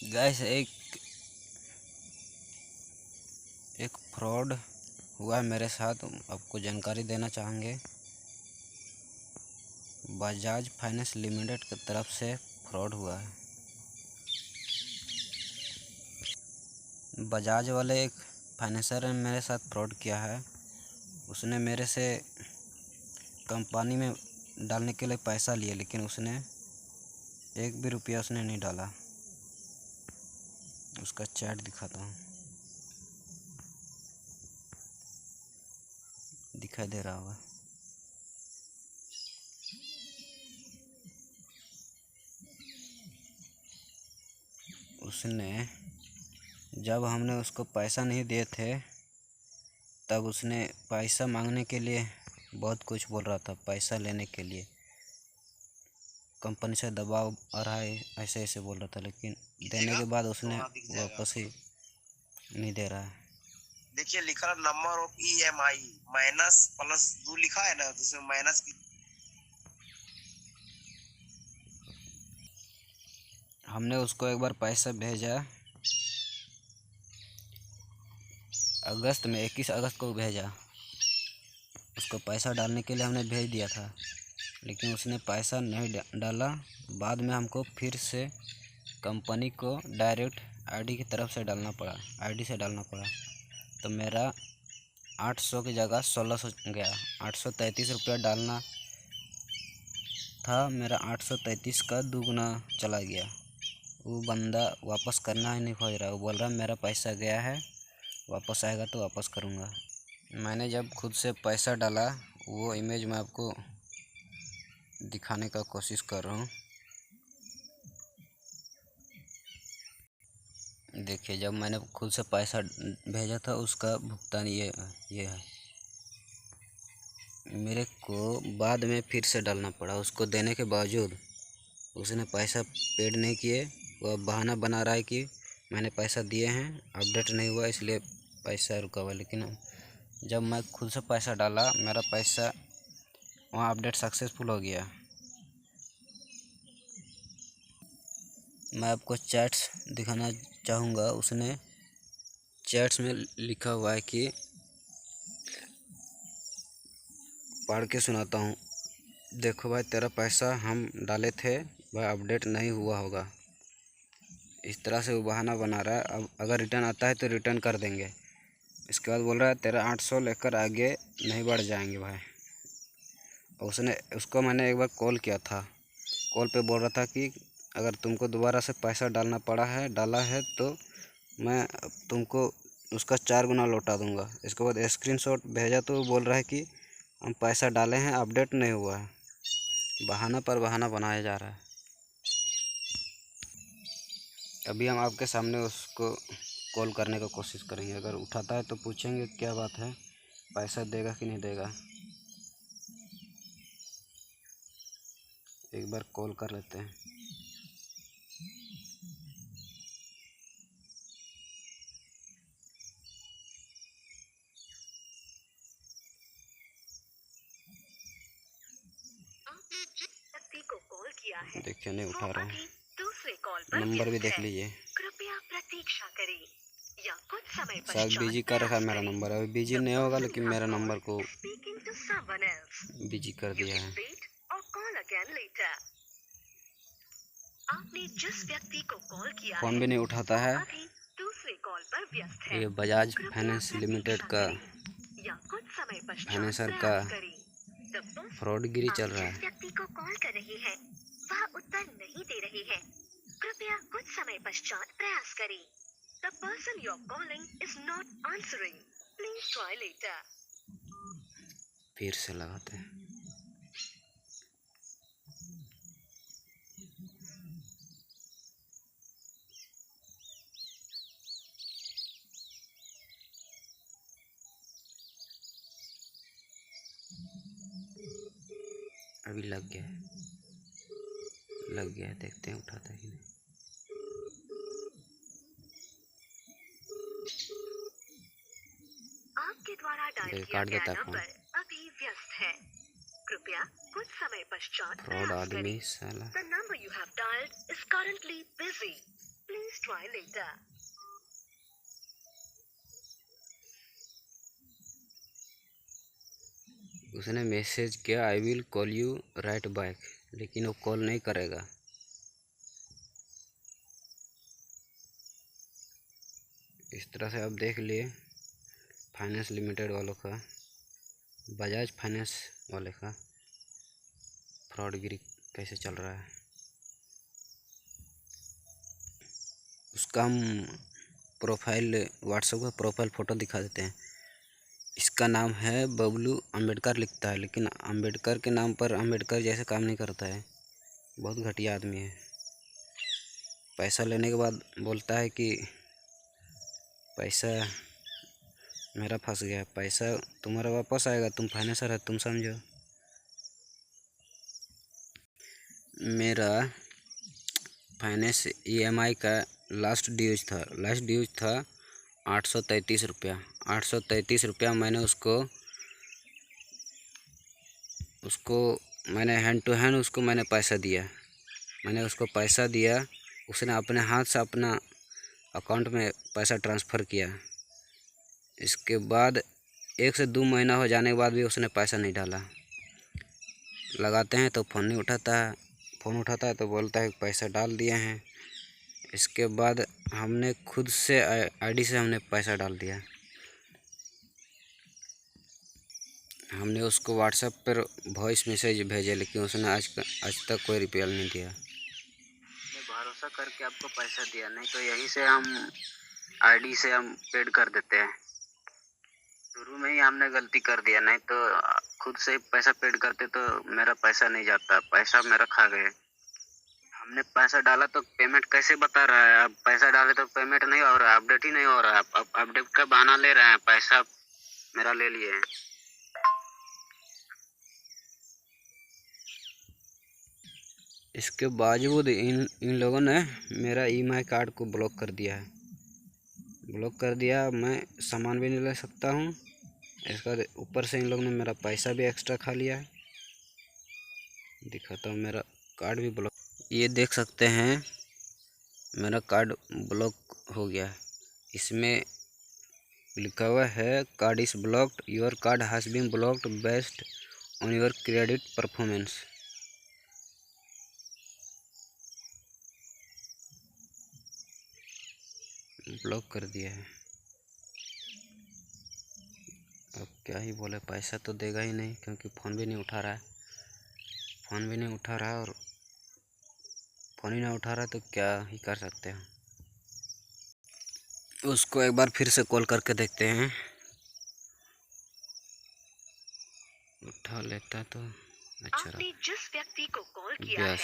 Gas एक fraud हुआ है मेरे साथ, आपको जानकारी देना चाहेंगे। बजाज फाइनेंस लिमिटेड की तरफ से फ्रॉड हुआ है। बजाज वाले एक फाइनेंसर ने मेरे साथ फ्रॉड किया है। उसने मेरे से कंपनी में डालने के लिए पैसा लिया, लेकिन उसने एक भी रुपया उसने नहीं डाला। उसका चैट दिखाता हूँ, दिखाई दे रहा होगा। उसने जब हमने उसको पैसा नहीं दिए थे, तब उसने पैसा मांगने के लिए बहुत कुछ बोल रहा था। पैसा लेने के लिए कंपनी से दबाव आ रहा है, ऐसे ऐसे बोल रहा था, लेकिन देने के बाद उसने वापस ही नहीं दे रहा है। देखिए लिखा number of EMI minus plus 2 लिखा है ना, तो उसमें माइनस की। हमने उसको एक बार पैसा भेजा अगस्त में, 21 अगस्त को भेजा। उसको पैसा डालने के लिए हमने भेज दिया था, लेकिन उसने पैसा नहीं डाला। बाद में हमको फिर से कंपनी को डायरेक्ट आईडी की तरफ से डालना पड़ा, आईडी से डालना पड़ा। तो मेरा 800 की जगह 1600 गया। 833 रुपया डालना था, मेरा 833 का दुगना चला गया। वो बंदा वापस करना ही नहीं खोज रहा। वो बोल रहा मेरा पैसा गया है, वापस आएगा तो वापस करूँगा। मैंने जब खुद से पैसा डाला, वो इमेज मैं आपको दिखाने का कोशिश कर रहा हूँ। देखिए, जब मैंने खुद से पैसा भेजा था, उसका भुगतान ये है। मेरे को बाद में फिर से डालना पड़ा। उसको देने के बावजूद उसने पैसा पेड नहीं किए। वह बहाना बना रहा है कि मैंने पैसा दिए हैं, अपडेट नहीं हुआ इसलिए पैसा रुका हुआ। लेकिन जब मैं खुद से पैसा डाला, मेरा पैसा वहाँ अपडेट सक्सेसफुल हो गया। मैं आपको चैट्स दिखाना चाहूँगा। उसने चैट्स में लिखा हुआ है कि, पढ़ के सुनाता हूँ। देखो भाई, तेरा पैसा हम डाले थे, वह अपडेट नहीं हुआ होगा। इस तरह से वो बहाना बना रहा है। अब अगर रिटर्न आता है तो रिटर्न कर देंगे। इसके बाद बोल रहा है तेरा 800 लेकर आगे नहीं बढ़ जाएंगे भाई। उसको मैंने एक बार कॉल किया था। कॉल पे बोल रहा था कि अगर तुमको दोबारा से पैसा डाला है तो मैं तुमको उसका 4 गुना लौटा दूंगा। इसके बाद स्क्रीनशॉट भेजा तो बोल रहा है कि हम पैसा डाले हैं, अपडेट नहीं हुआ है। बहाना पर बहाना बनाया जा रहा है। अभी हम आपके सामने उसको कॉल करने का कोशिश करेंगे। अगर उठाता है तो पूछेंगे क्या बात है, पैसा देगा कि नहीं देगा। एक बार कॉल कर लेते हैं। को कॉल किया है, देखिए नहीं उठा रहा है। दूसरे कॉल पर नंबर भी देख लीजिए। कृपया प्रतीक्षा करें या कुछ समय शायद बिजी कर रखा है मेरा नंबर। अभी बिजी नहीं होगा, लेकिन मेरा नंबर को बिजी कर दिया है। आपने जिस व्यक्ति को कॉल किया फ़ोन भी नहीं उठाता है। दूसरे कॉल पर व्यस्त है। ये बजाज फाइनेंस लिमिटेड का या कुछ समय फाइनेंसर का फ्रॉडगिरी चल रहा है। व्यक्ति को कॉल कर रही है, वह उत्तर नहीं दे रही है। कृपया कुछ समय पश्चात प्रयास करें। The person you're calling is not answering. Please try later. फिर से लगाते हैं। अभी लग गया है, देखते हैं उठाता है कि नहीं। आपके द्वारा डायल किया गया नंबर अभी व्यस्त है। कृपया कुछ समय पश्चात फ्रॉड आदमी साला। The number you have dialed is currently busy. Please try later. उसने मैसेज किया I will call you right back, लेकिन वो कॉल नहीं करेगा। इस तरह से आप देख लिए फाइनेंस लिमिटेड वालों का, बजाज फाइनेंस वाले का फ्रॉडगिरी कैसे चल रहा है। उसका हम प्रोफाइल, व्हाट्सएप का प्रोफाइल फ़ोटो दिखा देते हैं। इसका नाम है बबलू अंबेडकर लिखता है, लेकिन अंबेडकर के नाम पर अंबेडकर जैसे काम नहीं करता है। बहुत घटिया आदमी है। पैसा लेने के बाद बोलता है कि पैसा मेरा फंस गया, पैसा तुम्हारा वापस आएगा, तुम फाइनेंसर है, तुम समझो। मेरा फाइनेंस EMI का लास्ट ड्यूज था 833 रुपया। 833 रुपया मैंने उसको मैंने हैंड टू हैंड उसको मैंने पैसा दिया। मैंने उसको पैसा दिया, उसने अपने हाथ से अपना अकाउंट में पैसा ट्रांसफ़र किया। इसके बाद 1 से 2 महीना हो जाने के बाद भी उसने पैसा नहीं डाला। लगाते हैं तो फ़ोन नहीं उठाता है, फ़ोन उठाता है तो बोलता है पैसा डाल दिए हैं। इसके बाद हमने खुद से आईडी से हमने पैसा डाल दिया। हमने उसको व्हाट्सएप पर वॉइस मैसेज भेजे, लेकिन उसने आज तक कोई रिप्लाई नहीं दिया। मैं भरोसा करके आपको पैसा दिया, नहीं तो यहीं से हम आईडी से हम पेड कर देते हैं। शुरू में ही हमने गलती कर दिया, नहीं तो खुद से पैसा पेड करते तो मेरा पैसा नहीं जाता, पैसा मेरा खा गए। हमने पैसा डाला तो पेमेंट कैसे बता रहा है, अब पैसा डाले तो पेमेंट नहीं हो रहा, अपडेट ही नहीं हो रहा। अब अपडेट का बहाना ले रहे हैं, पैसा मेरा ले लिए। इसके बावजूद इन लोगों ने मेरा EMI कार्ड को ब्लॉक कर दिया है। ब्लॉक कर दिया, मैं सामान भी नहीं ले सकता हूँ। इसका ऊपर से इन लोगों ने मेरा पैसा भी एक्स्ट्रा खा लिया है। दिखाता हूँ, मेरा कार्ड भी ब्लॉक, ये देख सकते हैं मेरा कार्ड ब्लॉक हो गया। इसमें लिखा हुआ है card is blocked, your card has been blocked based on your credit performance. Block कर दिया है। अब क्या ही बोले, पैसा तो देगा ही नहीं, क्योंकि फ़ोन भी नहीं उठा रहा है। फ़ोन भी नहीं उठा रहा है, और फ़ोन ही नहीं उठा रहा तो क्या ही कर सकते हैं। उसको एक बार फिर से कॉल करके देखते हैं, उठा लेता तो अच्छा। आपने जिस व्यक्ति को कॉल किया है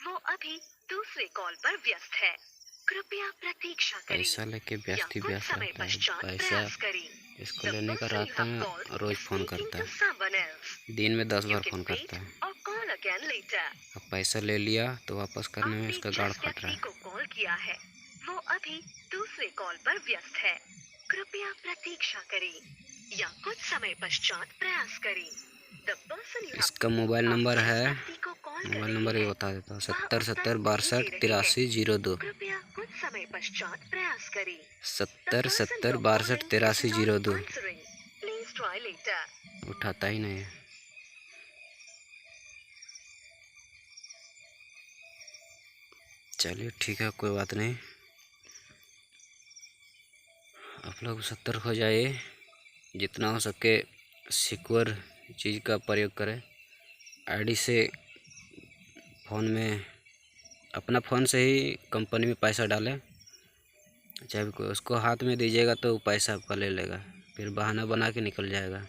वो अभी दूसरे कॉल पर व्यस्त है, कृपया प्रतीक्षा करें। पैसा लेके व्यस्त ही व्यस्त समय रहता है। पश्चात पैसा प्रयास करें। इसको लेने का रहता है, रोज़ फ़ोन करता है, दिन में 10 बार फ़ोन करता है। अब पैसा ले लिया तो वापस करने में इसका गाड़ फट रहा है। को कॉल किया है वो अभी दूसरे कॉल पर व्यस्त है, कृपया प्रतीक्षा करें या कुछ समय पश्चात प्रयास करें। इसका मोबाइल नंबर है, मोबाइल नंबर भी बता देता हूँ, 70 70 62 83 02। कृपया कुछ समय पश्चात प्रयास करें। 70 70 62 83 02। Please try later. उठाता ही नहीं है। चलिए ठीक है, कोई बात नहीं। आप लोग सतर्क हो जाइए, जितना हो सके सिक्योर चीज़ का प्रयोग करें। आईडी से फ़ोन में, अपना फ़ोन से ही कंपनी में पैसा डालें, चाहे कोई उसको हाथ में दीजिएगा तो पैसा आपका ले लेगा, फिर बहाना बना के निकल जाएगा।